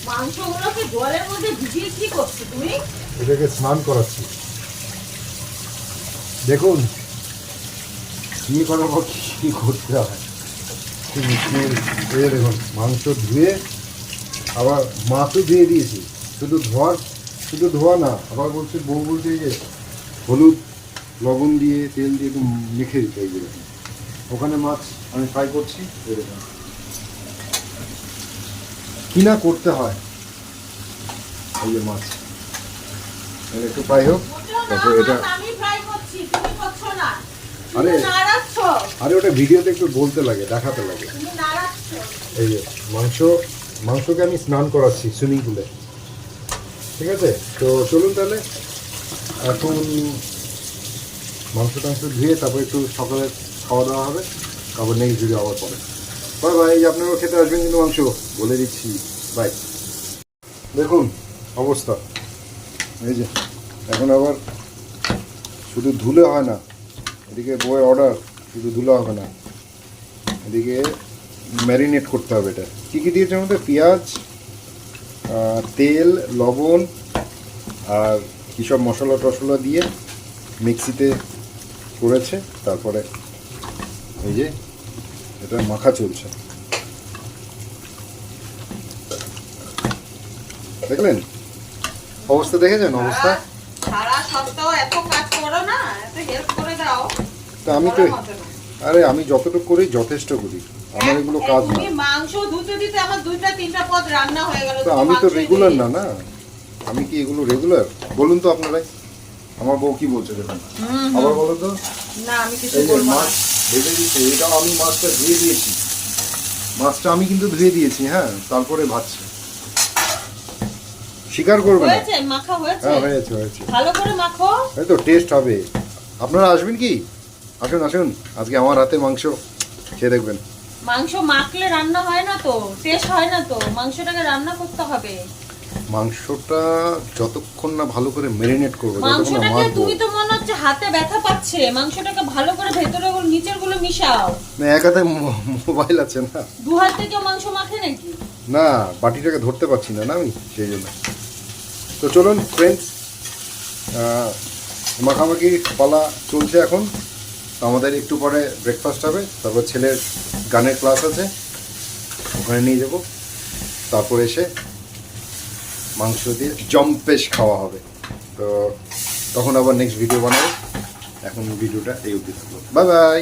মাংসগুলোকে জলের মধ্যে ভিজিয়ে কি করছো তুমি? এটাকে স্নান করাচ্ছি। দেখুন বিয়ে করার পর কি করতে হয়। দেখুন মাংস ধুয়ে আবার মাছও ধুয়ে দিয়েছি। শুধু ধোয়া না, আবার বলছে বউ বলছে যে হলুদ লবণ দিয়ে তেল দিয়ে একটু মেখে দিতে হয়। যেরকম ওখানে মাছ আমি ফ্রাই করছি, এরকম কিনা করতে হয়। এই যে মাছ একটু ফ্রাই হোক, তারপর এটা আরে ওটা ভিডিওতে একটু বলতে লাগে, দেখাতে লাগে। এই যে মাংসকে আমি স্নান করাচ্ছি সুইমিং পুলে, ঠিক আছে? তো চলুন তাহলে এখন মাংস টাংস ধুয়ে তারপর একটু সকালে খাওয়া দাওয়া হবে, তারপর নেক্সট ভিডিও আবার পরে। Bye bye. এই যে আপনারাও খেতে আসবেন কিন্তু মাংস, বলে দিচ্ছি। বাই। দেখুন অবস্থা, এই যে এখন আবার শুধু ধুলে হয় না, এদিকে বইয়ের অর্ডার, শুধু ধুলে হবে না, এদিকে ম্যারিনেট করতে হবে। এটা কী কী দিয়েছে আমাদের? পেঁয়াজ, তেল, লবণ আর কী সব মশলা টশলা দিয়ে মিক্সিতে করেছে। তারপরে এই যে এটা মাখা চলছে, দেখলেন অবস্থা? দেখেছেন অবস্থা? সারা সপ্তাহ এত কাজ করো না, এত হেল্প করে দাও। তা আমি তো আমি যতটুকু করি যথেষ্ট করি, আমার এগুলো কাজ না। তুমি মাংস ধুতে দিতে আমার 2-3টা পদ রান্না হয়ে গেল। তো আমি তো রেগুলার না, আমি কি এগুলো রেগুলার? বলুন তো আপনারাই। আমার বউ কি বলছে দেখুন, আবার বলো তো। না আমি কিছু বলবো না। মাছ ভেজে দিয়েছে, এটাও আমি মাছটা ধুয়ে দিয়েছি, মাছটা আমি কিন্তু ধুয়ে দিয়েছি। হ্যাঁ, তারপরে ভাজছে। স্বীকার করবেন? হয়েছে মাখা হয়েছে? হ্যাঁ হয়েছে। ভালো করে মাখো, এই তো টেস্ট হবে। আপনারা আসবেন কি? আসুন আজকে আমার হাতে মাংস খেয়ে দেখবেন। মাংস মাখলে রান্না হয় না তো, টেস্ট হয় না তো, মাংসটাকে রান্না করতে হবে। মাংসটা যতক্ষণ না ভালো করে ম্যারিনেট করবো, মাংসটাকে তুমি তো মনে হচ্ছে হাতে ব্যথা পাচ্ছে, মাংসটাকে ভালো করে ভেতরে নিচের গুলো মিশাও। না, এক হাতে মোবাইল আছে না, দু হাত থেকে মাংস মাখে নাকি? না, বাটিটাকে ধরতে পারছি না আমি, সেই জন্য। তো চলুন ফ্রেন্ডস, মাখামাখি পালা চলছে এখন। আমাদের একটু পরে ব্রেকফাস্ট হবে, তারপর ছেলের গানের ক্লাস আছে, ওখানে নিয়ে যাব। তারপর এসে মাংস দিয়ে জম্পেশ খাওয়া হবে। তো তখন আবার নেক্সট ভিডিও বানাবো। এখন ভিডিওটা এই অবধি থাকলো। Bye bye.